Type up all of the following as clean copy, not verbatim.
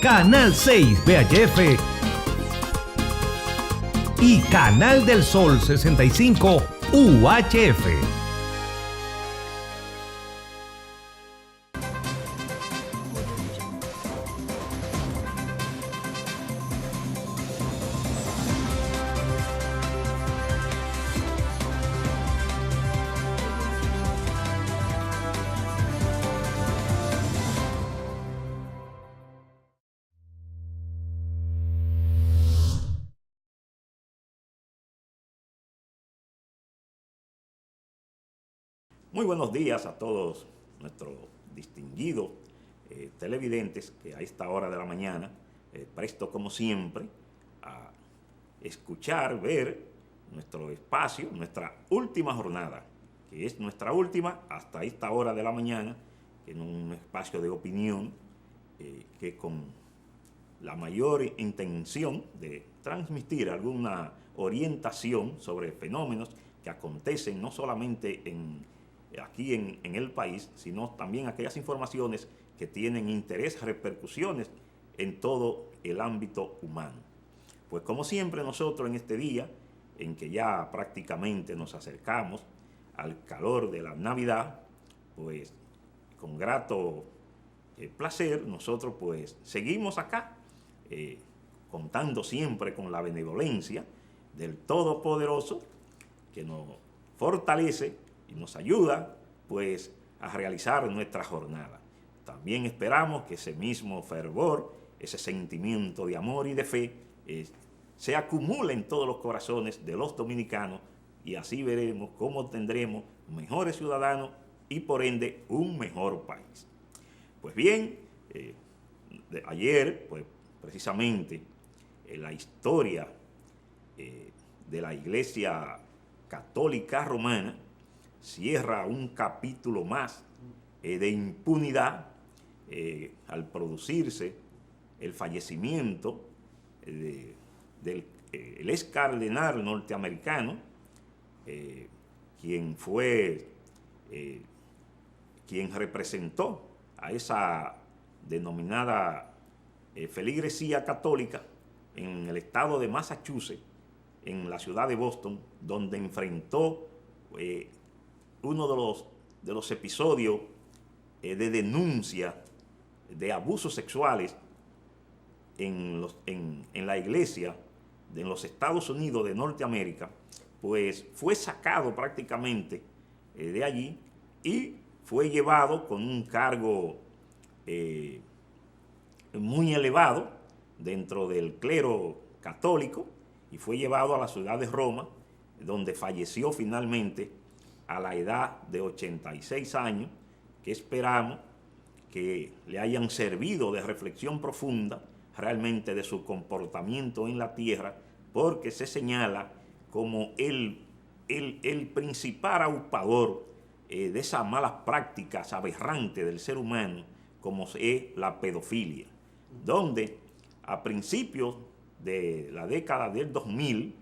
Canal 6 VHF y Canal del Sol 65 UHF. Muy buenos días a todos nuestros distinguidos televidentes que a esta hora de la mañana, presto como siempre a escuchar, ver nuestro espacio, nuestra última jornada, que es nuestra última hasta esta hora de la mañana, en un espacio de opinión que con la mayor intención de transmitir alguna orientación sobre fenómenos que acontecen no solamente aquí en el país, sino también aquellas informaciones que tienen interés, repercusiones en todo el ámbito humano. Pues como siempre nosotros en este día, en que ya prácticamente nos acercamos al calor de la Navidad, pues con grato placer nosotros pues seguimos acá, contando siempre con la benevolencia del Todopoderoso, que nos fortalece y nos ayuda pues a realizar nuestra jornada. También esperamos que ese mismo fervor, ese sentimiento de amor y de fe se acumule en todos los corazones de los dominicanos, y así veremos cómo tendremos mejores ciudadanos y por ende un mejor país. Pues bien, ayer pues precisamente la historia de la Iglesia Católica Romana cierra un capítulo más de impunidad al producirse el fallecimiento del ex cardenal norteamericano, quien fue quien representó a esa denominada feligresía católica en el estado de Massachusetts, en la ciudad de Boston, donde enfrentó uno de los episodios de denuncia de abusos sexuales en la iglesia en los Estados Unidos de Norteamérica. Pues fue sacado prácticamente de allí y fue llevado con un cargo muy elevado dentro del clero católico, y fue llevado a la ciudad de Roma, donde falleció finalmente a la edad de 86 años, que esperamos que le hayan servido de reflexión profunda realmente de su comportamiento en la tierra, porque se señala como el principal aupador de esas malas prácticas aberrantes del ser humano, como es la pedofilia, donde a principios de la década del 2000,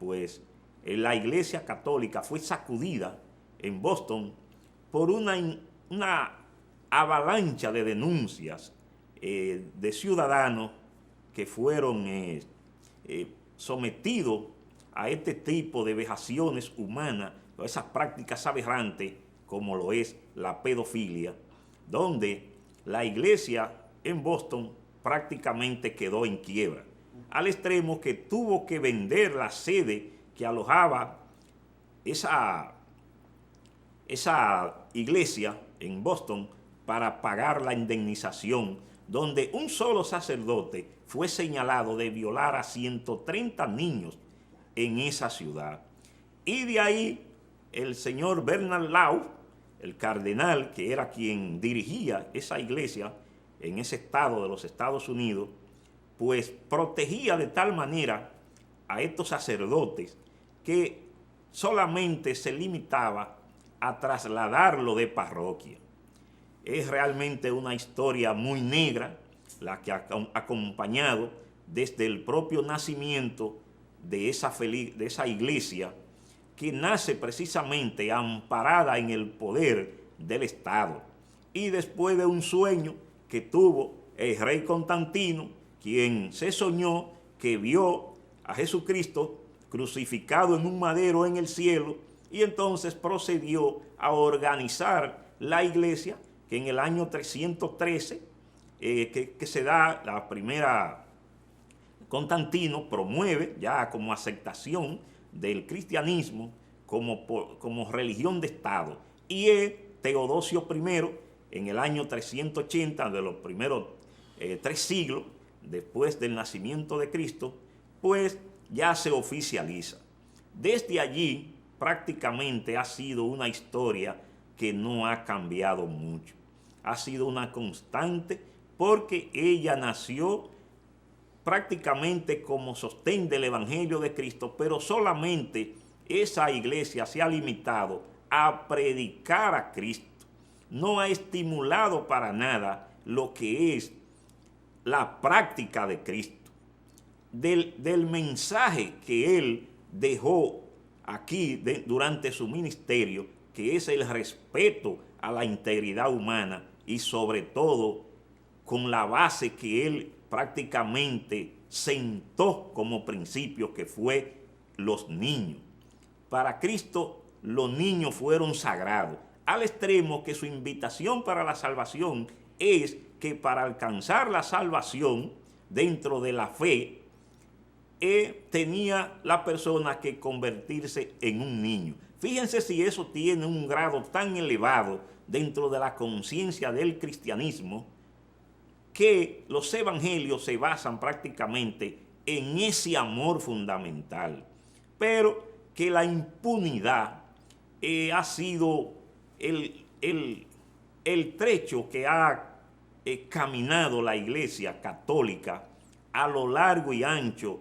pues la Iglesia Católica fue sacudida en Boston por una avalancha de denuncias de ciudadanos que fueron sometidos a este tipo de vejaciones humanas, a esas prácticas aberrantes como lo es la pedofilia, donde la iglesia en Boston prácticamente quedó en quiebra, al extremo que tuvo que vender la sede que alojaba esa iglesia en Boston para pagar la indemnización, donde un solo sacerdote fue señalado de violar a 130 niños en esa ciudad. Y de ahí el señor Bernard Law, el cardenal que era quien dirigía esa iglesia en ese estado de los Estados Unidos, pues protegía de tal manera a estos sacerdotes que solamente se limitaba a trasladarlo de parroquia. Es realmente una historia muy negra la que ha acompañado desde el propio nacimiento de esa iglesia, que nace precisamente amparada en el poder del Estado, y después de un sueño que tuvo el rey Constantino, quien se soñó que vio a Jesucristo crucificado en un madero en el cielo, y entonces procedió a organizar la iglesia, que en el año 313, que se da la primera, Constantino promueve ya como aceptación del cristianismo como religión de Estado, y Teodosio I, en el año 380, de los primeros 3 siglos después del nacimiento de Cristo, pues ya se oficializa. Desde allí prácticamente ha sido una historia que no ha cambiado mucho. Ha sido una constante porque ella nació prácticamente como sostén del Evangelio de Cristo, pero solamente esa iglesia se ha limitado a predicar a Cristo. No ha estimulado para nada lo que es la práctica de Cristo, del mensaje que Él dejó aquí durante su ministerio, que es el respeto a la integridad humana y sobre todo con la base que Él prácticamente sentó como principio, que fue los niños. Para Cristo los niños fueron sagrados, al extremo que su invitación para la salvación es que para alcanzar la salvación dentro de la fe, tenía la persona que convertirse en un niño. Fíjense si eso tiene un grado tan elevado dentro de la conciencia del cristianismo, que los evangelios se basan prácticamente en ese amor fundamental, pero que la impunidad ha sido el trecho que ha caminado la Iglesia Católica a lo largo y ancho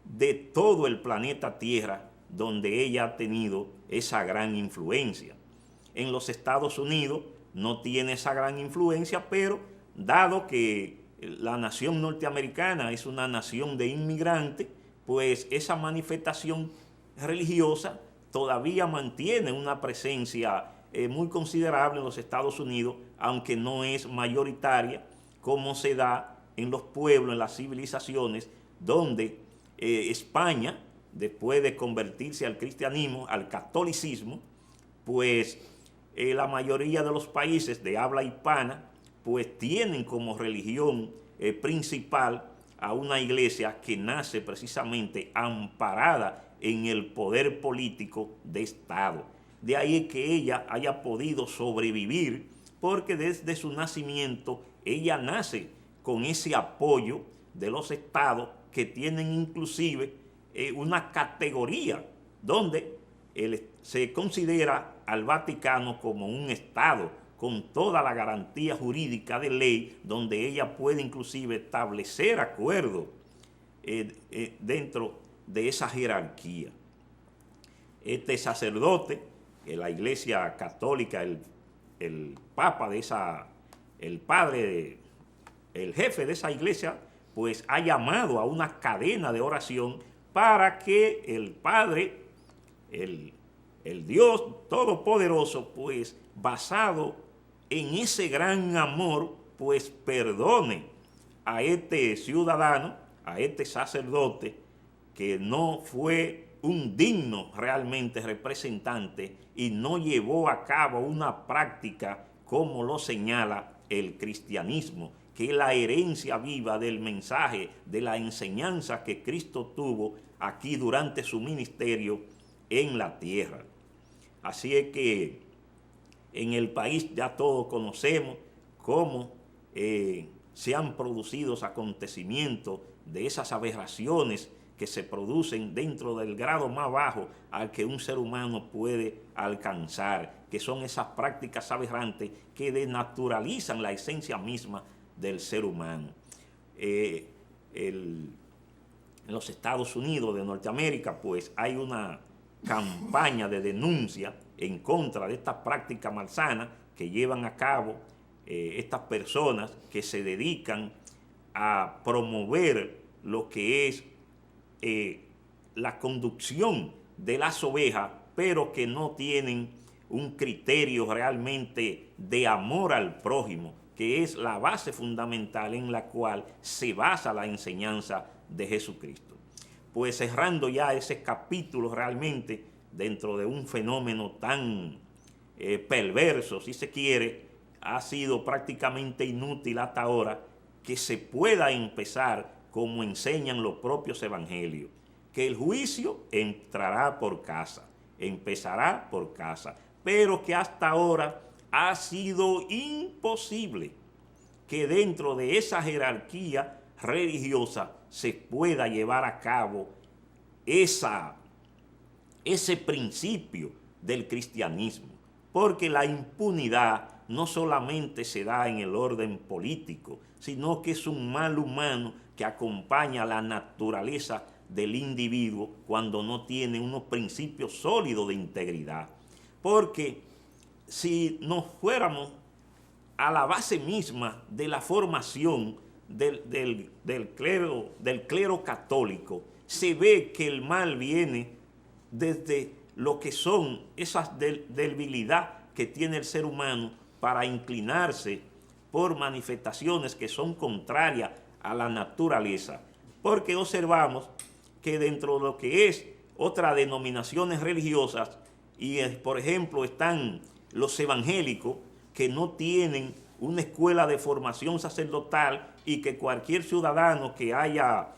de todo el planeta Tierra, donde ella ha tenido esa gran influencia. En los Estados Unidos no tiene esa gran influencia, pero dado que la nación norteamericana es una nación de inmigrantes, pues esa manifestación religiosa todavía mantiene una presencia muy considerable en los Estados Unidos, aunque no es mayoritaria, como se da en los pueblos, en las civilizaciones, donde España, después de convertirse al cristianismo, al catolicismo, pues la mayoría de los países de habla hispana, pues tienen como religión principal a una iglesia que nace precisamente amparada en el poder político de Estado. De ahí que ella haya podido sobrevivir, porque desde su nacimiento ella nace con ese apoyo de los estados, que tienen inclusive una categoría donde se considera al Vaticano como un estado con toda la garantía jurídica de ley, donde ella puede inclusive establecer acuerdos dentro de esa jerarquía. Este sacerdote, la Iglesia Católica, el papa de esa, el padre, el jefe de esa iglesia, pues ha llamado a una cadena de oración para que el Padre, el Dios Todopoderoso, pues basado en ese gran amor, pues perdone a este ciudadano, a este sacerdote, que no fue un digno realmente representante y no llevó a cabo una práctica como lo señala el cristianismo, que es la herencia viva del mensaje, de la enseñanza que Cristo tuvo aquí durante su ministerio en la tierra. Así es que en el país ya todos conocemos cómo se han producido acontecimientos de esas aberraciones que se producen dentro del grado más bajo al que un ser humano puede alcanzar, que son esas prácticas aberrantes que desnaturalizan la esencia misma del ser humano. En los Estados Unidos de Norteamérica, pues hay una campaña de denuncia en contra de estas prácticas malsanas que llevan a cabo estas personas que se dedican a promover lo que es la conducción de las ovejas, pero que no tienen un criterio realmente de amor al prójimo, que es la base fundamental en la cual se basa la enseñanza de Jesucristo. Pues cerrando ya ese capítulo realmente dentro de un fenómeno tan perverso, si se quiere, ha sido prácticamente inútil hasta ahora que se pueda empezar como enseñan los propios evangelios, que el juicio entrará por casa, empezará por casa, pero que hasta ahora ha sido imposible que dentro de esa jerarquía religiosa se pueda llevar a cabo ese principio del cristianismo, porque la impunidad no solamente se da en el orden político, sino que es un mal humano que acompaña la naturaleza del individuo cuando no tiene unos principios sólidos de integridad. Porque si nos fuéramos a la base misma de la formación del clero católico, se ve que el mal viene desde lo que son esas debilidades que tiene el ser humano para inclinarse por manifestaciones que son contrarias a la naturaleza. Porque observamos que dentro de lo que es otras denominaciones religiosas, y por ejemplo están los evangélicos, que no tienen una escuela de formación sacerdotal y que cualquier ciudadano que haya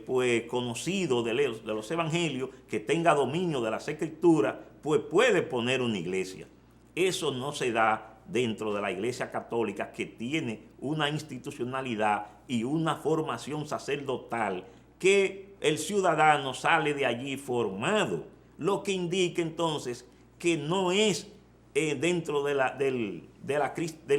pues conocido de los evangelios, que tenga dominio de las escrituras, pues puede poner una iglesia. Eso no se da dentro de la Iglesia Católica, que tiene una institucionalidad y una formación sacerdotal, que el ciudadano sale de allí formado, lo que indica entonces que no es dentro del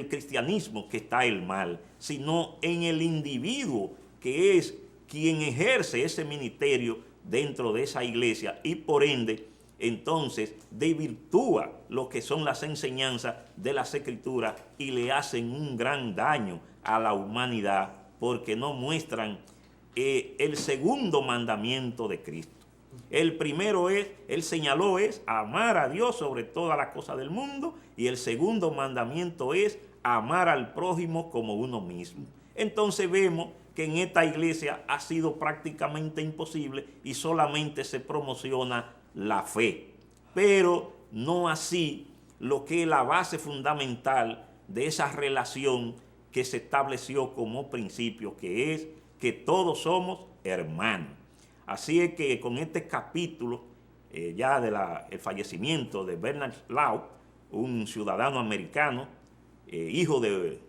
cristianismo que está el mal, sino en el individuo, que es quien ejerce ese ministerio dentro de esa iglesia, y por ende entonces desvirtúa lo que son las enseñanzas de las escrituras y le hacen un gran daño a la humanidad, porque no muestran el segundo mandamiento de Cristo. El primero es, él señaló, es amar a Dios sobre todas las cosas del mundo, y el segundo mandamiento es amar al prójimo como uno mismo. Entonces vemos que en esta iglesia ha sido prácticamente imposible y solamente se promociona la fe, pero no así lo que es la base fundamental de esa relación que se estableció como principio, que es que todos somos hermanos. Así es que con este capítulo ya del fallecimiento de Bernard Law, un ciudadano americano, hijo de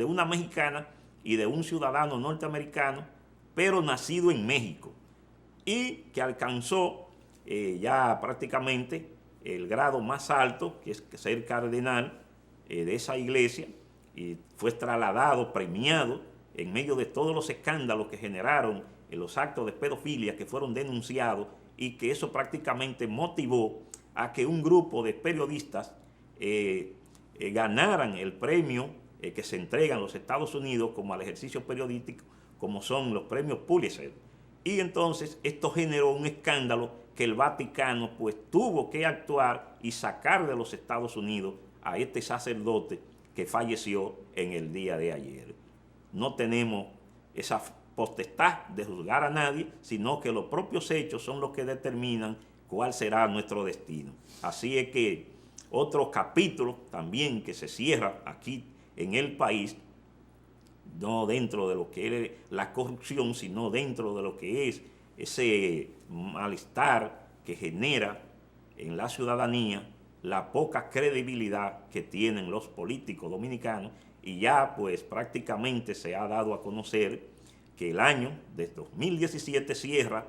una mexicana y de un ciudadano norteamericano, pero nacido en México, y que alcanzó ya prácticamente el grado más alto, que es ser cardenal de esa iglesia, y fue trasladado, premiado, en medio de todos los escándalos que generaron los actos de pedofilia que fueron denunciados, y que eso prácticamente motivó a que un grupo de periodistas ganaran el premio que se entrega en los Estados Unidos como al ejercicio periodístico, como son los premios Pulitzer. Y entonces esto generó un escándalo que el Vaticano pues tuvo que actuar y sacar de los Estados Unidos a este sacerdote que falleció en el día de ayer. No tenemos esa potestad de juzgar a nadie, sino que los propios hechos son los que determinan cuál será nuestro destino. Así es que otro capítulo también que se cierra aquí en el país, no dentro de lo que es la corrupción, sino dentro de lo que es ese malestar que genera en la ciudadanía la poca credibilidad que tienen los políticos dominicanos. Y ya pues prácticamente se ha dado a conocer que el año de 2017 cierra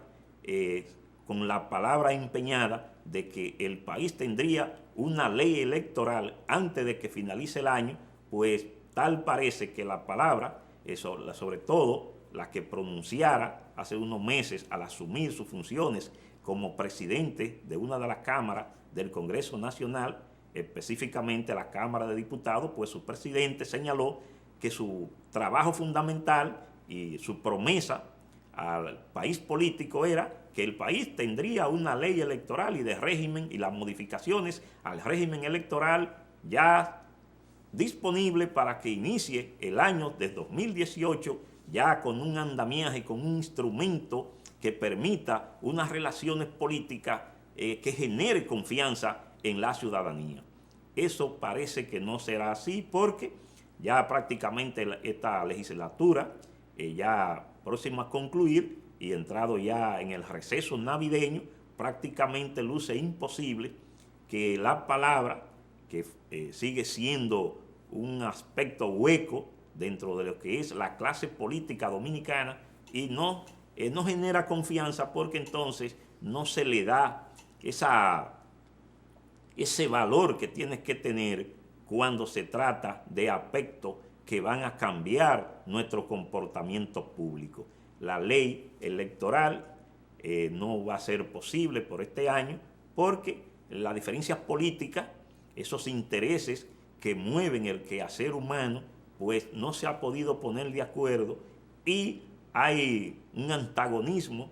con la palabra empeñada de que el país tendría una ley electoral antes de que finalice el año. Pues tal parece que la palabra, sobre todo la que pronunciara hace unos meses al asumir sus funciones como presidente de una de las cámaras del Congreso Nacional, específicamente la Cámara de Diputados, pues su presidente señaló que su trabajo fundamental y su promesa al país político era que el país tendría una ley electoral y de régimen y las modificaciones al régimen electoral ya disponible para que inicie el año de 2018 ya con un andamiaje, con un instrumento que permita unas relaciones políticas que genere confianza en la ciudadanía. Eso parece que no será así porque ya prácticamente esta legislatura ya próxima a concluir y entrado ya en el receso navideño, prácticamente luce imposible que la palabra, que sigue siendo un aspecto hueco dentro de lo que es la clase política dominicana, y no genera confianza porque entonces no se le da ese valor que tienes que tener cuando se trata de aspectos que van a cambiar nuestro comportamiento público. La ley electoral no va a ser posible por este año porque las diferencias políticas, esos intereses que mueven el quehacer humano, pues no se ha podido poner de acuerdo y hay un antagonismo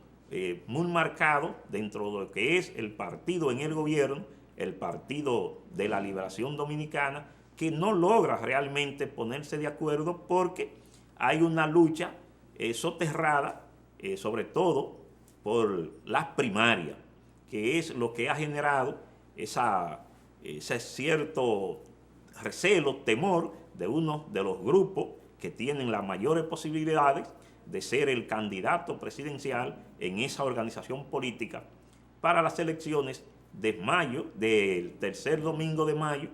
muy marcado dentro de lo que es el partido en el gobierno, el Partido de la Liberación Dominicana, que no logra realmente ponerse de acuerdo porque hay una lucha soterrada, sobre todo por las primarias, que es lo que ha generado ese cierto recelo, temor de uno de los grupos que tienen las mayores posibilidades de ser el candidato presidencial en esa organización política para las elecciones de mayo, del tercer domingo de mayo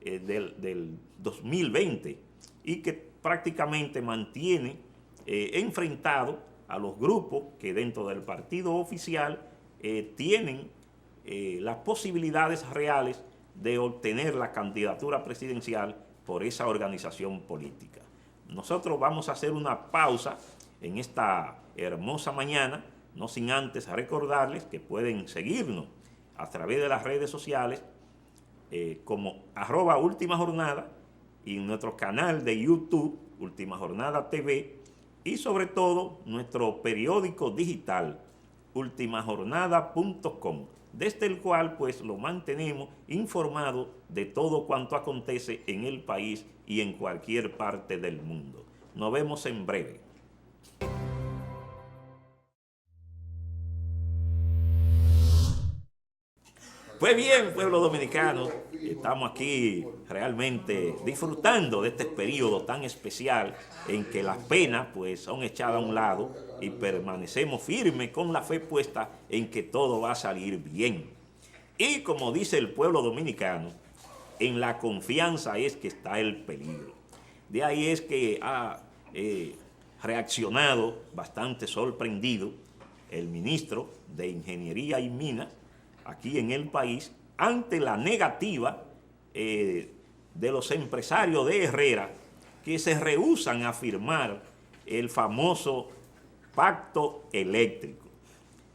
del 2020, y que prácticamente mantiene enfrentado a los grupos que dentro del partido oficial tienen las posibilidades reales de obtener la candidatura presidencial por esa organización política. Nosotros vamos a hacer una pausa en esta hermosa mañana, no sin antes recordarles que pueden seguirnos a través de las redes sociales como @Última Jornada y nuestro canal de YouTube, Última Jornada TV, y sobre todo nuestro periódico digital, ultimajornada.com, desde el cual pues lo mantenemos informado de todo cuanto acontece en el país y en cualquier parte del mundo. Nos vemos en breve. Pues bien, pueblo dominicano, estamos aquí realmente disfrutando de este periodo tan especial en que las penas pues son echadas a un lado y permanecemos firmes con la fe puesta en que todo va a salir bien. Y como dice el pueblo dominicano, en la confianza es que está el peligro. De ahí es que ha reaccionado bastante sorprendido el ministro de Ingeniería y Minas aquí en el país ante la negativa de los empresarios de Herrera que se rehúsan a firmar el famoso pacto eléctrico.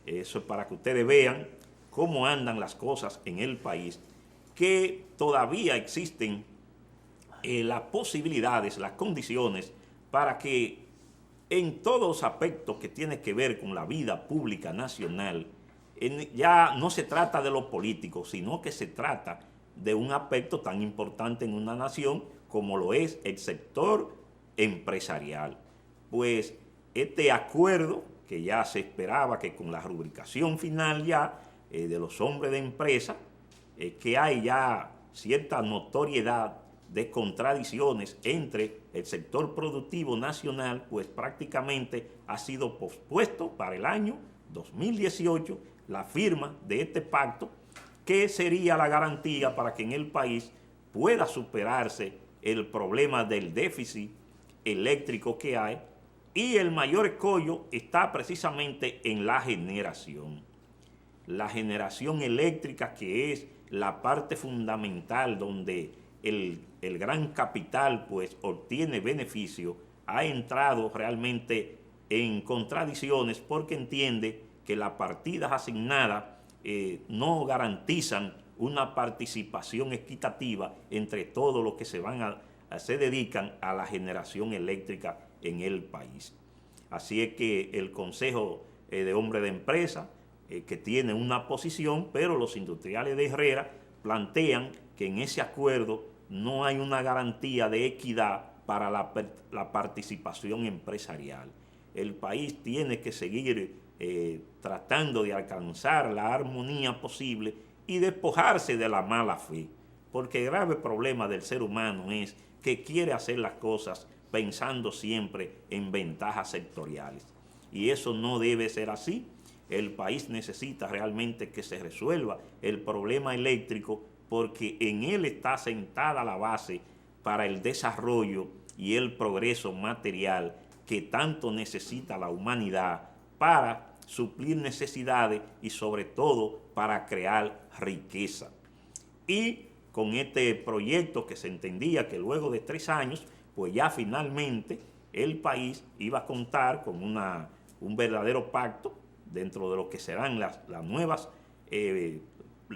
Eso es para que ustedes vean cómo andan las cosas en el país, que todavía existen las posibilidades, las condiciones para que en todos los aspectos que tienen que ver con la vida pública nacional, ya no se trata de lo político, sino que se trata de un aspecto tan importante en una nación como lo es el sector empresarial. Pues este acuerdo, que ya se esperaba que con la rubricación final ya de los hombres de empresa, que hay ya cierta notoriedad de contradicciones entre el sector productivo nacional, pues prácticamente ha sido pospuesto para el año 2018 la firma de este pacto, que sería la garantía para que en el país pueda superarse el problema del déficit eléctrico que hay, y el mayor escollo está precisamente en la generación. La generación eléctrica, que es la parte fundamental donde el gran capital pues obtiene beneficio, ha entrado realmente en contradicciones porque entiende que las partidas asignadas no garantizan una participación equitativa entre todos los que se dedican a la generación eléctrica en el país. Así es que el Consejo de Hombres de Empresa que tiene una posición, pero los industriales de Herrera plantean que en ese acuerdo no hay una garantía de equidad para la participación empresarial. El país tiene que seguir tratando de alcanzar la armonía posible y despojarse de la mala fe, porque el grave problema del ser humano es que quiere hacer las cosas pensando siempre en ventajas sectoriales. Y eso no debe ser así. El país necesita realmente que se resuelva el problema eléctrico, porque en él está sentada la base para el desarrollo y el progreso material que tanto necesita la humanidad para suplir necesidades y sobre todo para crear riqueza. Y con este proyecto que se entendía que luego de 3 años, pues ya finalmente el país iba a contar con un verdadero pacto dentro de lo que serán las nuevas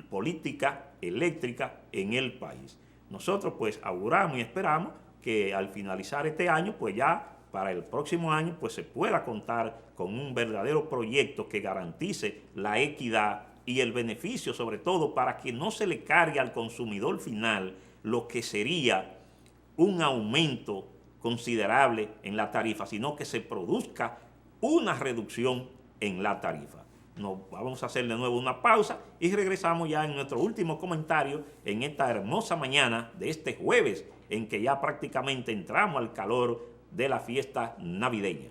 políticas eléctricas en el país. Nosotros pues auguramos y esperamos que al finalizar este año, pues ya para el próximo año pues se pueda contar con un verdadero proyecto que garantice la equidad y el beneficio, sobre todo para que no se le cargue al consumidor final lo que sería un aumento considerable en la tarifa, sino que se produzca una reducción en la tarifa. Vamos a hacer de nuevo una pausa y regresamos ya en nuestro último comentario en esta hermosa mañana de este jueves, en que ya prácticamente entramos al calor de la fiesta navideña.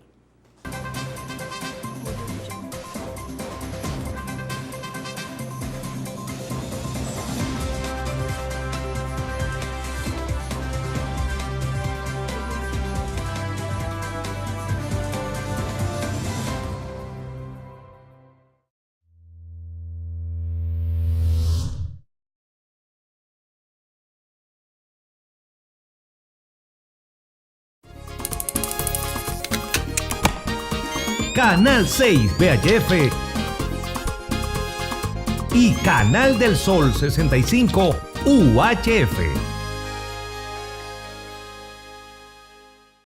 Canal 6 VHF y Canal del Sol 65 UHF.